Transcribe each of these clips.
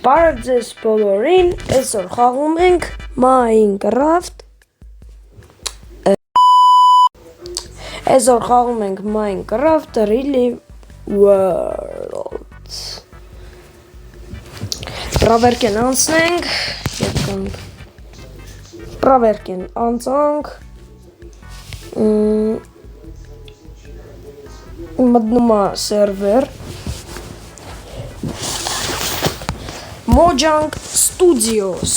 Բարև ձեզ բոլորին, այսօր խաղում ենք Minecraft Really World Պրավերկեն անցնենք Պրավերկեն անցանք Մտնում է սերվեր Mojang Studios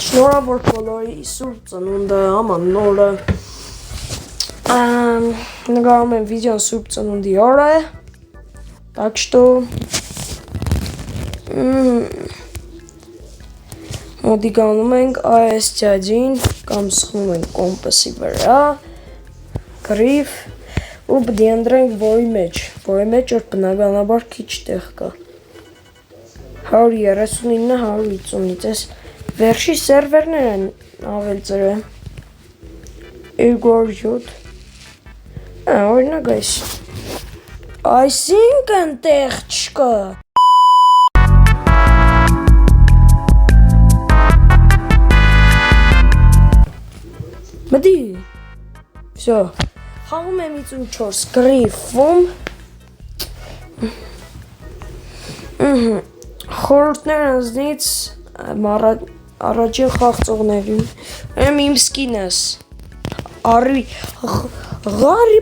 Շնորհավոր բոլորի սուրբ ծնունդը, աման նորը նկարում եմ վիդեոն սուրբ ծնունդի օրը Так что մոդիկանում ենք այս ճաջին կամ սխնում ենք կոմպասի վրա գրիվ ու բդի ընդրենք որի մեջ որ բնականաբար քիչ տեղ կա 139-150-ից այս վերջի սերվերներ են ավել ծրը 207 օրինակ այսինքն տեղ չկա մտի всё խաղում եմ 54 գրիֆում խորհուրդներ անձնից առաջին խաղցողներին եմ իմ սկինս Harry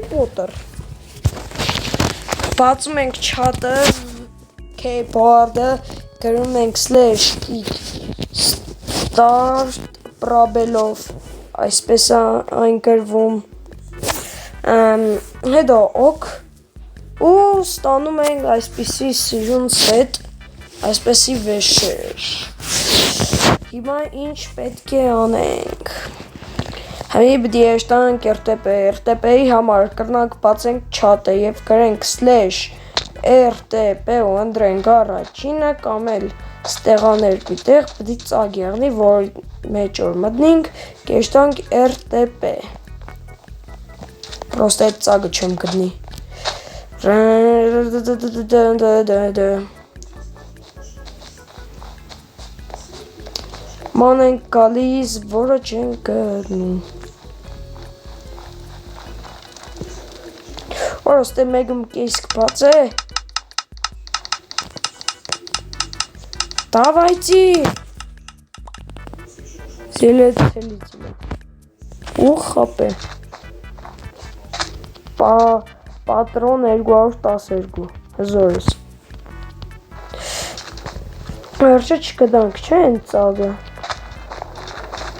Potter բացում ենք չատը keyboard-ը գրում ենք /start պրաբելով այսպես է այն գրվում հետո ok ու ստանում ենք այսպիսի սիրուն set այսպեսի վեշեր հիմա ինչ պետք է անենք Համի բդի եշտանք RTP-ի համար կրնանք բացենք չատը և գրենք /RTP ու ընդրենք առաջինը կամ էլ ստեղաներկի տեղ բդի ծագ եղնի, որ մեջ որ մտնինք կեշտանք RTP Պրոստը այդ ծագը չեմ գտնի Ման ենք գալիս, որը չեն գրնում Որոստե մեկում կեսք բաց է Դավայցի Զիլեցելի Ու խապ է Պատրոն 212 Հզորս Վերջը չկդանք չէ են ծագը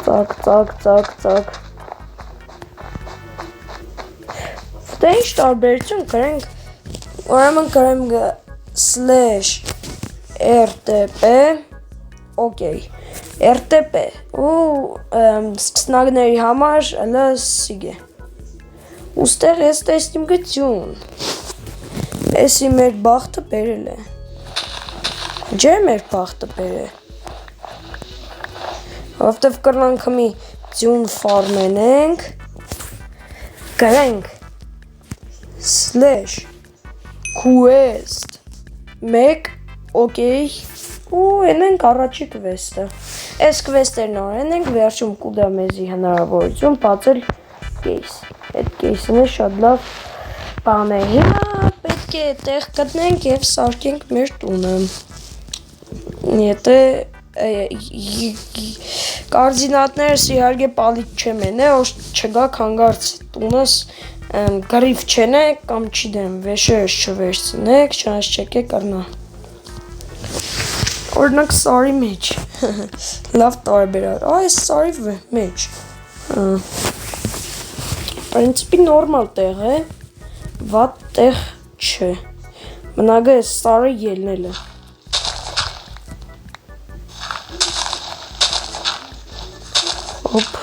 Ծակ Դե ինչ տարբերություն կրենք Ուրեմն կրենք /RTP Okay RTP ու սկսնակների համար ըլը սիգ է Ուստեղ ես տեսնիմ գծյուն Էսի մեր բաղթը բերել է Ջե մեր բաղթը բերել Ովտև կրնանք հմի ձյուն ֆարմենենք Գրենք /quest 1 okay ու ենենք առաջի կվեստը Այս կվեստերն օրենենք վերջում կուդա մեզի հնարավորություն բացել կեյս Այդ կեյսն է շատ լավ բան է Հիմա պետք է տեղ գտնենք և սարքենք մեր տունը Եթե Կարդինատներս իհարգե պալիք չեմ ենե, որ չգակ հանգարց տունս գրիվ չենեք կամ չիդեմ վեշերս չվերցնեք, չանց չեք է կարնա Օրնակ սարի մեջ, լավ տարբերար, այս սարի մեջ Պրինցիպի նորմալ տեղ է, վատ տեղ չէ Մնագը ես սարը ելնել է Հոպ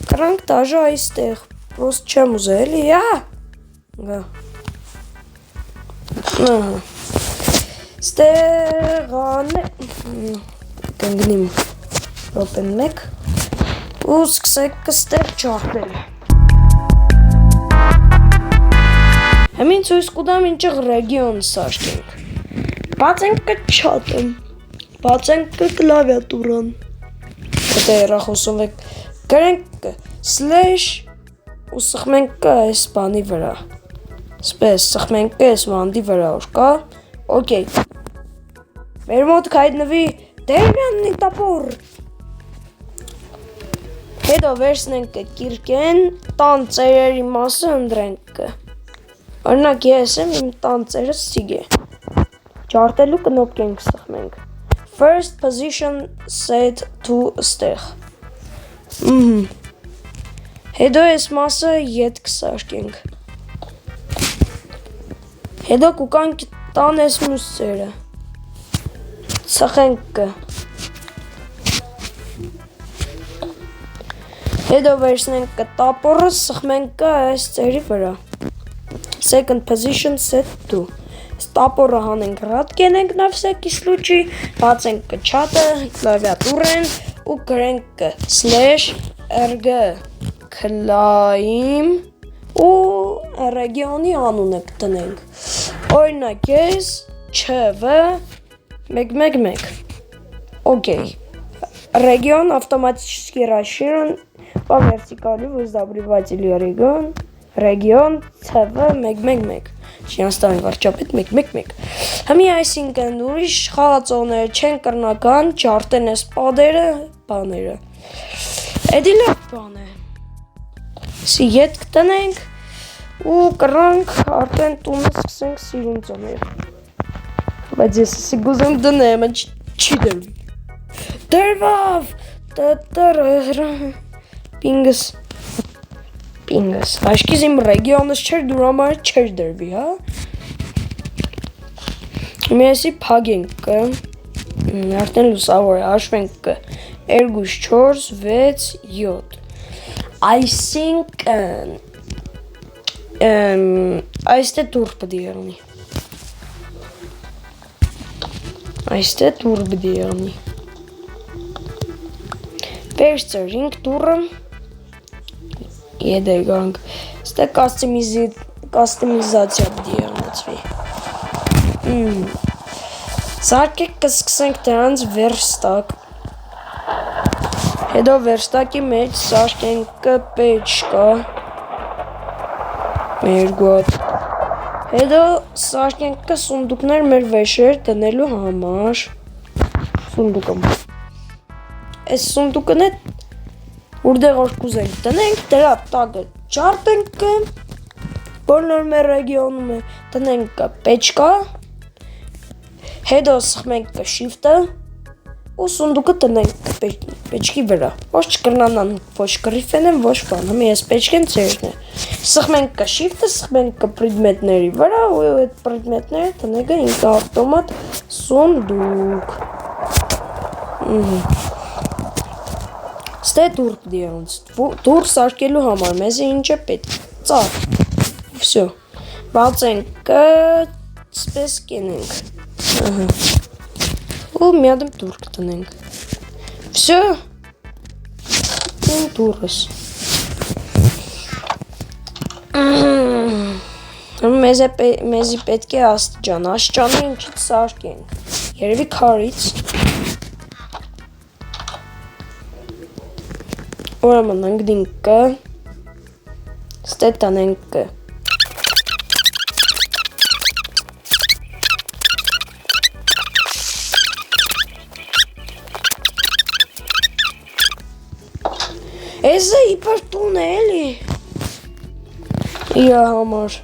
Կրանք տաժը այստեղ, պրոստ չեմ ուզել, էլի, գա Ստեղան կընգնիմ րոպեն մեկ ու սկսենք կստեղ ճարտել։ Հեմին ցույց կտամ ինչեղ ռեգիոն սարքենք։ Բացենք կչատը, բացենք կլավիատուրան։ Եթե հեռախոսով եք գրենք slash ու սխմենք այս բանի վրա։ Սպես սխմենք այս վանդի վրա որ կա։ Okay։ Մեր մոտ կհայտնվի դերմյաննի տապոր։ Հետո վերցնենք կիրկեն, տան ծերերի մասը ընտրենք։ Օրինակ ես եմ իմ տան ծերը սիգ է։ Ճարտելու կնոպկենք սխմենք։ First position set to ստեղ։ Հետո այս մասը ետ կսարքենք։ Հետո կուկանք տան այս մյուս ծերը։ Սխենք։ Հետո վերցնենք տապորը սխմենք այս ծերի վրա։ Second position set to։ Տապորը հանենք ռատ կենենք նավսակի սլուչի, բացենք կչատը, կլավիատուրեն ու գրենք /rg climb ու ռեգիոնի անունը կտնենք։ Օրինակ ես չ.վ. 111։ Okay։ Регион автоматически расширен по вертикали, воздобриватель регион ЦВ 111։ Չյանստանի վարչապետ 111։ Հիմի այսինքն ուրիշ խաղացողները չեն կրնական ճարտեն այս բաները։ Էդի լավ բան է։ Սի ետ կտնենք ու կրանք արդեն տունը սկսենք սիրուն ծոնել։ Բայց ես սի գուզեմ դնեմ, չի դրվի։ Դրվավ, Պինգս, աշկիզ իմ ռեգիոնս չեր դուր համար չեր դրվի, հա։ Մեսի պագենք, արդեն լուսավոր է, աշվենք 2, 4, 6, 7։ Այսինքն, այստե տուր պդի եղնի։ Այստե տուր պդի եղնի։ Վերցրինք տուրը, Եդեր գանք, ստե կաստիմիզացիա պդի եղնացվի։ Սարկեք կսկսենք դրանց վերստակ։ Հետո վերստակի մեջ սարկենք պեչկա։ Մեր գոտ։ Հետո սարկենք սունդուկներ մեր վեշեր դնելու համար։ Սունդուկը։ Այս սունդուկն է ուրդեղ որ կուզենք տնենք, դրա տակը ճարտենք, բոլոր մեր ռեգիոնում է տնենք պեչկա, հետո սխմենք շիֆտը ու սունդուկը տնենք պեչկի վրա, ոչ չկրնանան, ոչ կրիֆեն են, ոչ բան, հմի ես պեչկեն ծերն է, սխմենք շիֆտը, սխմենք պրիդմետների վրա ու այդ պրիդմետները տնենք ինք ավտոմատ սունդուկ։ Ստե դուր պդի եղնց, դուր սարկելու համար, մեզ է ինչ է պետք, ծար, վսյո, բացենք, սպես կենենք, ու միադմ դուր կտնենք, վսյո, ու դուրս, մեզի պետք է աստիճան, աշճանը ինչից սարկենք, երևի քարից, Ուրեմն ընգնինք ստե տնենք Էզը իպար տուն է էլի Իրա համար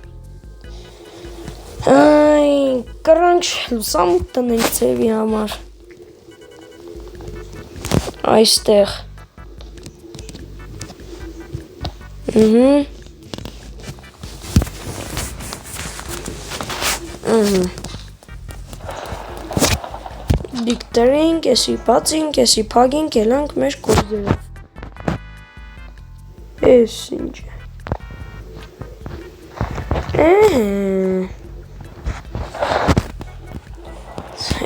Այ կրանք լուսամուտ տնենք ծևի համար Այստեղ Դիկտերինք, եսի բացինք, եսի պագինք, ելանք մեր կործերով Ես ինչ է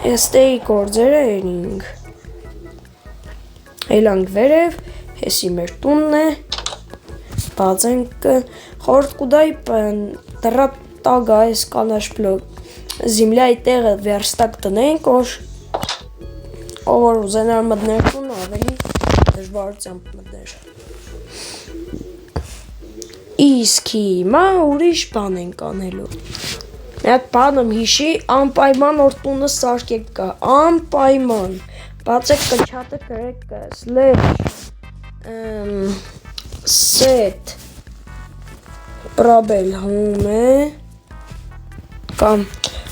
Եստեի կործերը երինք Էլանք վերև, հեսի մեր տունն է, բացենք, խորդ կուդայ տրատագա ես կանաշ բլոկ, զիմլյայի տեղը վերստակ տնենք, ով ուզենար մտներ տուն, ավելի դժվարությամբ մտներ։ Իսկ հիմա ուրիշ բան ենք անելու։ Մի հատ բան եմ հիշի, անպայման որ տունը սարքեք կա, անպայման, բացեք կնչատը գրեք set պրաբել հում է, կամ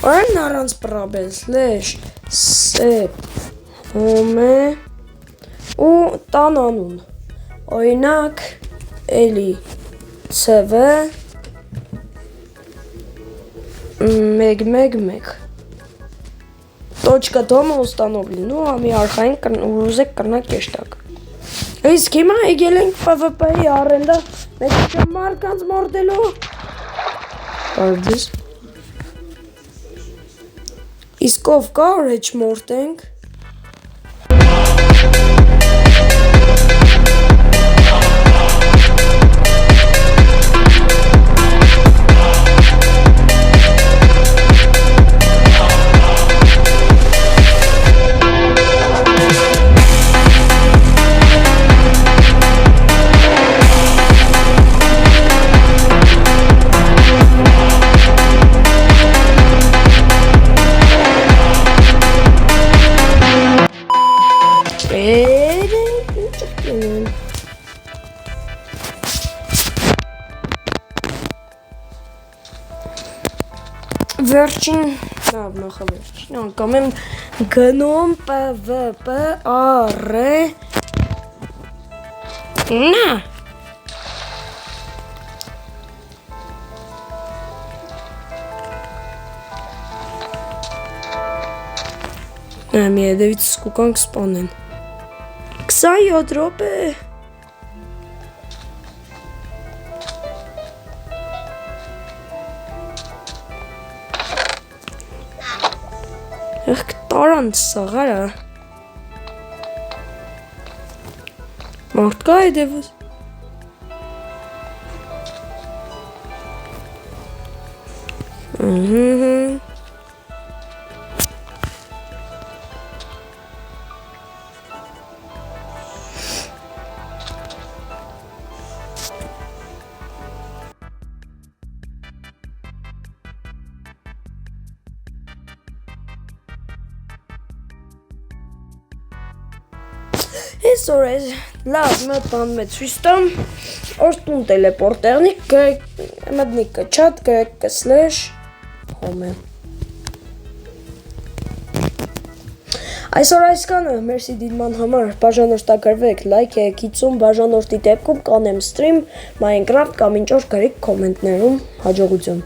որեն առանց պրաբել set հում է, ու տան անուն, օրինակ, էլի, CV 111 Точка дома установлена, а ми арխային ուզեք կրնակ կեշտակ։ Իսկ հիմա եկել ենք PvP-ի առենդա, մեկ չեմ մարկանց մորդելու։ Բարդես։ Իսկ ով կա, որ հեչ մորդենք։ Վերջին, նախավերջին, անգամ եմ գնում PvP առե, նա, մի հետևից սկուկանք սպանեն, 27 րոպե, Տարանց սաղարա մարդ կա հետևս Այսօր ես լավ մոտ բան մեծ ցույց տամ, որ տուն տելեպորտերնի մտնի կչատ գրեք /home Այսօր այսքանը, մերսի դիտման համար, բաժանորդագրվեք, լայք եք հիցում, բաժանորդի դեպքում կանեմ ստրիմ, Minecraft կամ ինչ որ գրեք կոմենտներում, հաջողություն։